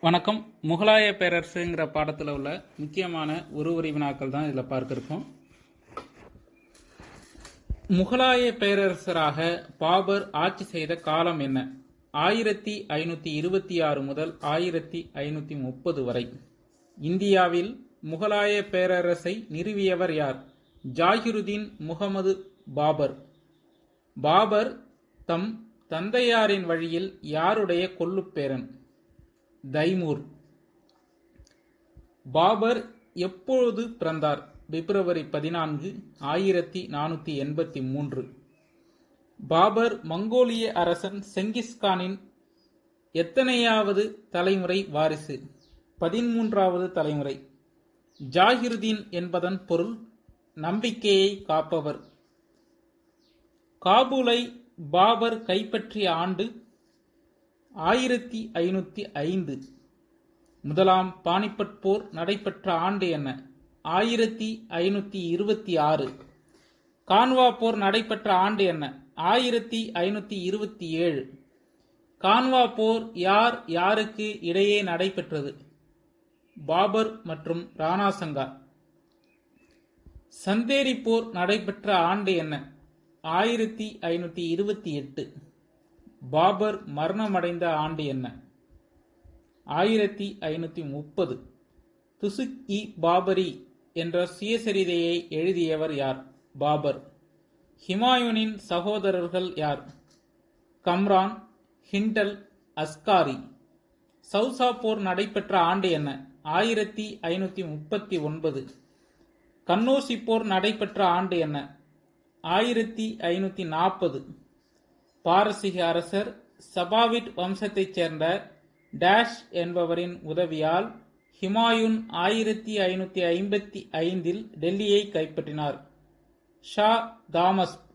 வணக்கம். முகலாய பேரரசுங்கிற பாடத்தில் உள்ள முக்கியமான ஒரு வினாக்கள் தான் இதில் பார்க்க இருக்கோம். முகலாய பேரரசராக பாபர் ஆட்சி செய்த காலம் என்ன? 1526 முதல் 1530 வரை. இந்தியாவில் முகலாய பேரரசை நிறுவியவர் யார்? ஜாகிருதீன் முகமது பாபர். பாபர் தம் தந்தையாரின் வழியில் யாருடைய கொள்ளுப்பேரன்? தைமூர். பாபர் எப்பொழுது பிறந்தார்? பிப்ரவரி 14, 1483. பாபர் மங்கோலிய அரசன் செங்கிஸ்கானின் எத்தனையாவது தலைமுறை வாரிசு? 13வது தலைமுறை. ஜாகிருதீன் என்பதன் பொருள் நம்பிக்கையை காப்பவர். காபூலை பாபர் கைப்பற்றிய ஆண்டு 1505. முதலாம் பானிபட் போர் நடைபெற்ற ஆண்டு என்ன? 1526. கான்வா போர் நடைபெற்ற ஆண்டு என்ன? 1527. கான்வா போர் யார் யாருக்கு இடையே நடைபெற்றது? பாபர் மற்றும் ராணா சங்கா. சந்தேரி போர் நடைபெற்ற ஆண்டு என்ன? 1528. பாபர் மரணமடைந்த ஆண்டு என்ன? 1530. துசுக்-இ பாபரி என்ற சுயசரிதையை எழுதியவர் யார்? பாபர். ஹுமாயூனின் சகோதரர்கள் யார்? கம்ரான், ஹிண்டல், அஸ்காரி. சௌசா போர் நடைபெற்ற ஆண்டு என்ன? 1539. கன்னோசி போர் நடைபெற்ற ஆண்டு என்ன? 1540. பாரசீக அரசர் சபாவிட் வம்சத்தைச் சேர்ந்த டேஷ் என்பவரின் உதவியால் ஹுமாயூன் 1555 டெல்லியை கைப்பற்றினார். ஷா தாமஸ்ப்.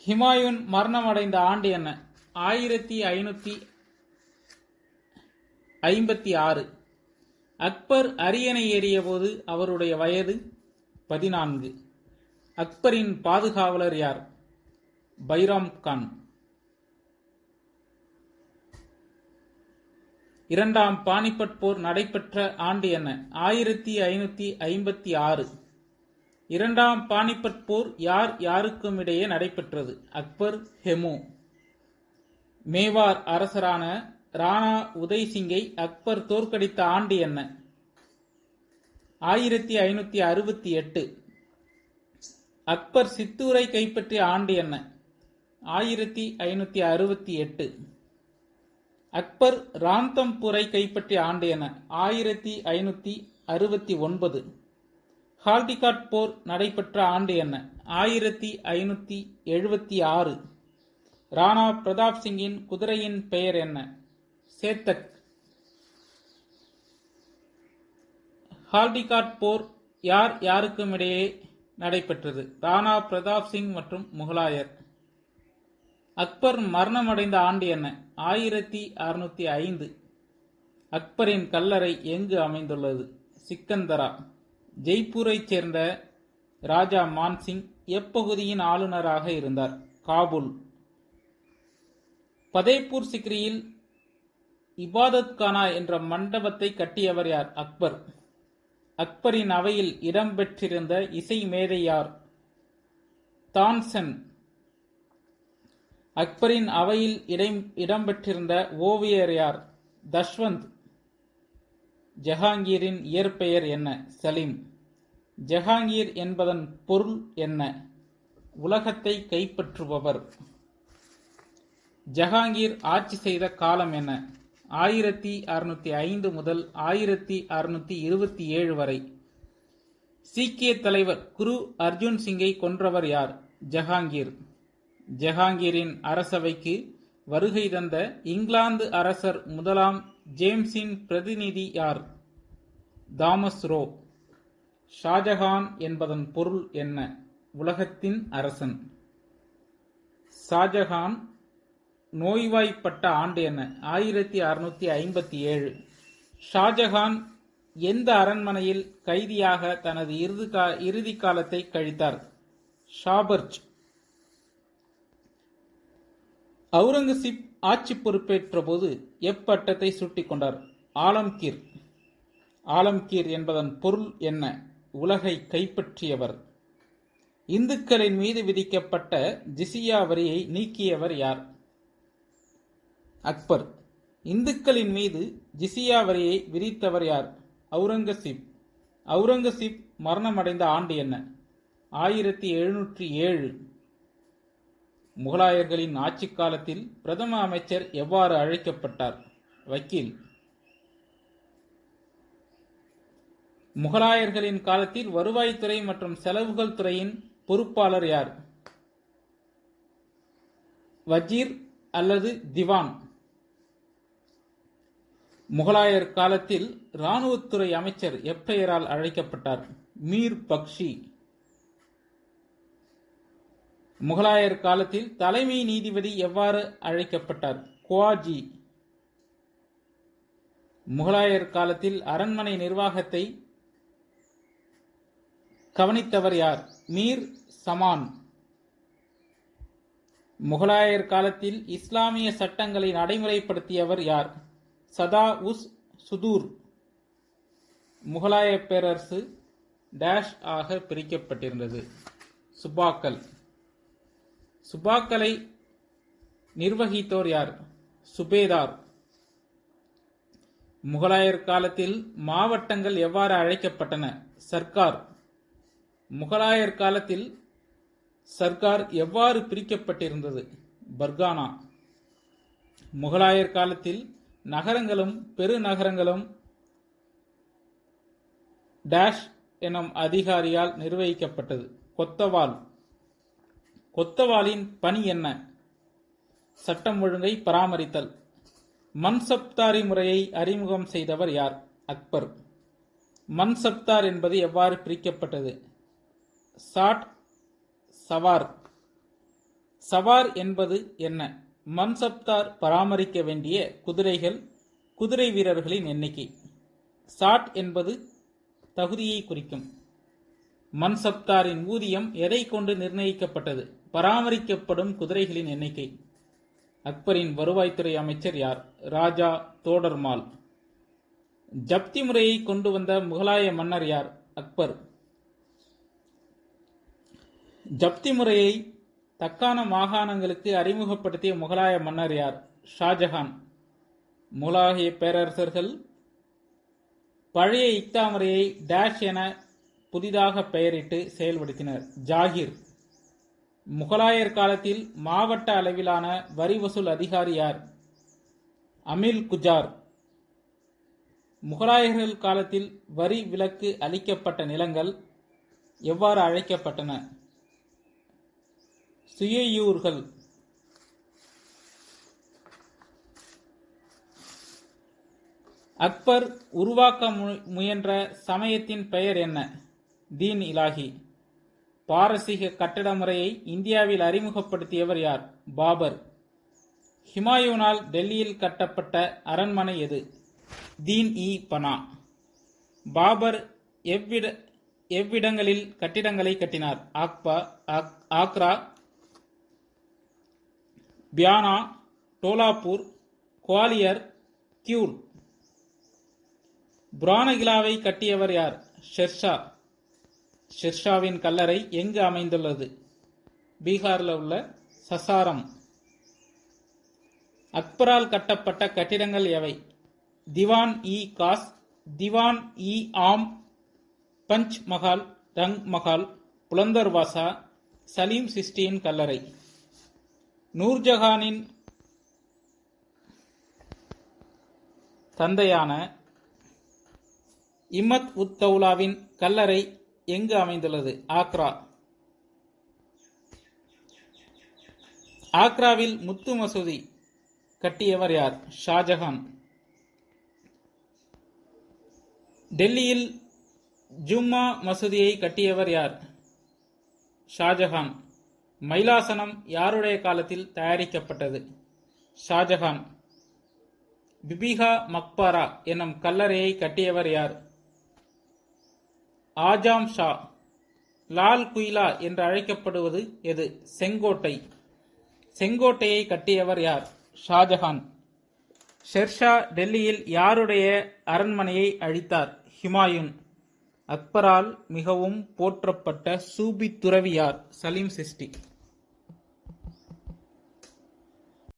ஹுமாயூன் மரணமடைந்த ஆண்டு என்ன? 1556. அக்பர் அரியணை ஏறிய போது அவருடைய வயது 14. அக்பரின் பாதுகாவலர் யார்? பைராம் கான். இரண்டாம் பானிபட் போர் நடைபெற்ற ஆண்டு என்ன? 1556. இரண்டாம் பானிபட் போர் யார் யாருக்கும் இடையே நடைபெற்றது? அக்பர், ஹெமு. மேவார் அரசரான ராணா உதய் சிங்கை அக்பர் தோற்கடித்த ஆண்டு என்ன? 1568. அக்பர் சித்தூரை கைப்பற்றிய ஆண்டு என்ன? 1568. அக்பர் ராந்தம்பூரை கைப்பற்றிய ஆண்டு என்ன? 1569. ஹால்டிகாட் போர் நடைபெற்ற ஆண்டு என்ன? 1576. ராணா பிரதாப் சிங்கின் குதிரையின் பெயர் என்ன? சேத்தக். ஹால்டிகாட் போர் யார் யாருக்கும் இடையே நடைபெற்றது? ராணா பிரதாப் சிங் மற்றும் முகலாயர். அக்பர் மரணமடைந்த ஆண்டு என்ன? 1605. அக்பரின் கல்லறை எங்கு அமைந்துள்ளது? சிக்கந்தரா. ஜெய்ப்பூரைச் சேர்ந்த ராஜா மான்சிங் எப்பகுதியின் ஆளுநராக இருந்தார்? காபூல். பதேப்பூர் சிக்ரியில் இபாதத் கானா என்ற மண்டபத்தை கட்டியவர் யார்? அக்பர். அக்பரின் அவையில் இடம்பெற்றிருந்த இசை மேதை யார்? தான்சன். அக்பரின் அவையில் இடம்பெற்றிருந்த ஓவியர் யார்? தஷ்வந்த். ஜஹாங்கீரின் இயற்பெயர் என்ன? சலீம். ஜஹாங்கீர் என்பதன் பொருள் என்ன? உலகத்தை கைப்பற்றுபவர். ஜஹாங்கீர் ஆட்சி செய்த காலம் என்ன? 1605 முதல் 1627 வரை. சீக்கிய தலைவர் குரு அர்ஜுன் சிங்கை கொன்றவர் யார்? ஜஹாங்கீர். ஜஹாங்கீரின் அரசவைக்கு வருகை தந்த இங்கிலாந்து அரசர் முதலாம் ஜேம்ஸின் பிரதிநிதி யார்? Thomas row. ஷாஜஹான் என்பதன் பொருள் என்ன? உலகத்தின் அரசன். ஷாஜஹான் நோய்வாய்ப்பட்ட ஆண்டு என்ன? 1657. ஷாஜஹான் எந்த அரண்மனையில் கைதியாக தனது இறுதி காலத்தை கழித்தார்? ஷாபர்ஜ். அவுரங்கசீப் ஆட்சி பொறுப்பேற்ற போது எப்பட்டத்தை சூட்டிக் கொண்டார்? ஆலம்கீர். ஆலம்கீர் என்பதன் பொருள் என்ன? உலகை கைப்பற்றியவர். இந்துக்களின் மீது விதிக்கப்பட்ட ஜிசியா வரியை நீக்கியவர் யார்? அக்பர். இந்துக்களின் மீது ஜிசியா வரியை விதித்தவர் யார்? அவுரங்கசீப். அவுரங்கசீப் மரணமடைந்த ஆண்டு என்ன? 1707. முகலாயர்களின் ஆட்சி காலத்தில் பிரதம அமைச்சர் எவ்வாறு அழைக்கப்பட்டார்? வக்கீல். முகலாயர்களின் காலத்தில் வருவாய்த்துறை மற்றும் செலவுகள் துறையின் பொறுப்பாளர் யார்? வஜீர் அல்லது திவான். முகலாயர் காலத்தில் இராணுவத்துறை அமைச்சர் எப்பெயரால் அழைக்கப்பட்டார்? மீர் பக்ஷி. முகலாயர் காலத்தில் தலைமை நீதிபதி எவ்வாறு அழைக்கப்பட்டார்? குவாஜி. முகலாயர் காலத்தில் அரண்மனை நிர்வாகத்தை கவனித்தவர் யார்? மீர் சமான். முகலாயர் காலத்தில் இஸ்லாமிய சட்டங்களை நடைமுறைப்படுத்தியவர் யார்? சதா உஸ் சுதூர். முகலாய பேரரசு டேஷ் ஆக பிரிக்கப்பட்டிருந்தது? சுபாக்கள். சுபாக்களை நிர்வகித்தோர் யார்? சுபேதார். முகலாயர் காலத்தில் மாவட்டங்கள் எவ்வாறு அழைக்கப்பட்டன? சர்க்கார். முகலாயர் காலத்தில் சர்க்கார் எவ்வாறு பிரிக்கப்பட்டிருந்தது? பர்கானா. முகலாயர் காலத்தில் நகரங்களும் பெருநகரங்களும் டேஷ் எனும் அதிகாரியால் நிர்வகிக்கப்பட்டது? கொத்தவால். கொத்தவாலின் பணி என்ன? சட்டம் ஒழுங்கை பராமரித்தல். மன்சப்தாரி முறையை அறிமுகம் செய்தவர் யார்? அக்பர். மன்சப்தார் என்பது எவ்வாறு பிரிக்கப்பட்டது? சாட், சவார். சவார் என்பது என்ன? மன்சப்தார் பராமரிக்க வேண்டிய குதிரைகள், குதிரை வீரர்களின் எண்ணிக்கை. சாட் என்பது தகுதியை குறிக்கும். மன்சப்தாரின் ஊதியம் எதை கொண்டு நிர்ணயிக்கப்பட்டது? பராமரிக்கப்படும் குதிரைகளின் எண்ணிக்கை. அக்பரின் வருவாய்த்துறை அமைச்சர் யார்? ராஜா தோடர்மால். ஜப்தி முறையை கொண்டு வந்த முகலாய மன்னர் யார்? அக்பர். ஜப்தி முறையை தக்கான மாகாணங்களுக்கு அறிமுகப்படுத்திய முகலாய மன்னர் யார்? ஷாஜஹான். முகலாய பேரரசர்கள் பழைய இக்தா முறையை டேஷ் என புதிதாக பெயரிட்டு செயல்படுத்தினர்? ஜாகிர். முகலாயர் காலத்தில் மாவட்ட அளவிலான வரி வசூல் அதிகாரி யார்? அமில் குஜார். முகலாயர்கள் காலத்தில் வரி விலக்கு அளிக்கப்பட்ட நிலங்கள் எவ்வாறு அழைக்கப்பட்டன? சுயயூர்கள். அக்பர் உருவாக்க முயன்ற சமயத்தின் பெயர் என்ன? தீன் இலாஹி. பாரசீக கட்டட முறையை இந்தியாவில் அறிமுகப்படுத்தியவர் யார்? பாபர். ஹுமாயூனால் டெல்லியில் கட்டப்பட்ட அரண்மனை எது? தீன் இ பனா. பாபர் எவ்விடங்களில் கட்டிடங்களை கட்டினார்? ஆக்ரா, பியானா, டோலாப்பூர், குவாலியர், கியூல். புராணகிலாவை கட்டியவர் யார்? ஷெர்ஷா. ஷெர்ஷாவின் கல்லறை எங்கு அமைந்துள்ளது? பீகாரில் உள்ள சசாரம். அக்பரால் கட்டப்பட்ட கட்டிடங்கள் எவை? திவான் இ காஸ், திவான் இ ஆம், பஞ்ச் மஹால், ரங் மஹால், புலந்தர்வாசா, சலீம் சிஸ்டியின் கல்லறை. நூர்ஜஹானின் தந்தையான இம்மத் உத் தௌலாவின் கல்லறை எங்கு அமைந்துள்ளது? ஆக்ரா. ஆக்ராவில் முத்து மசூதி கட்டியவர் யார்? ஷாஜஹான். டெல்லியில் ஜும்மா மசூதியை கட்டியவர் யார்? ஷாஜஹான். மைலாசனம் யாருடைய காலத்தில் தயாரிக்கப்பட்டது? ஷாஜஹான். பிபிகா மக்பாரா எனும் கல்லறையை கட்டியவர் யார்? ஆஜாம் ஷா. லால் குயிலா என்று அழைக்கப்படுவது எது? செங்கோட்டை. செங்கோட்டையை கட்டியவர் யார்? ஷாஜஹான். ஷெர்ஷா டெல்லியில் யாருடைய அரண்மனையை அழித்தார்? ஹுமாயூன். அக்பரால் மிகவும் போற்றப்பட்ட சூபி துறவி யார்? சலீம் சிஸ்டி.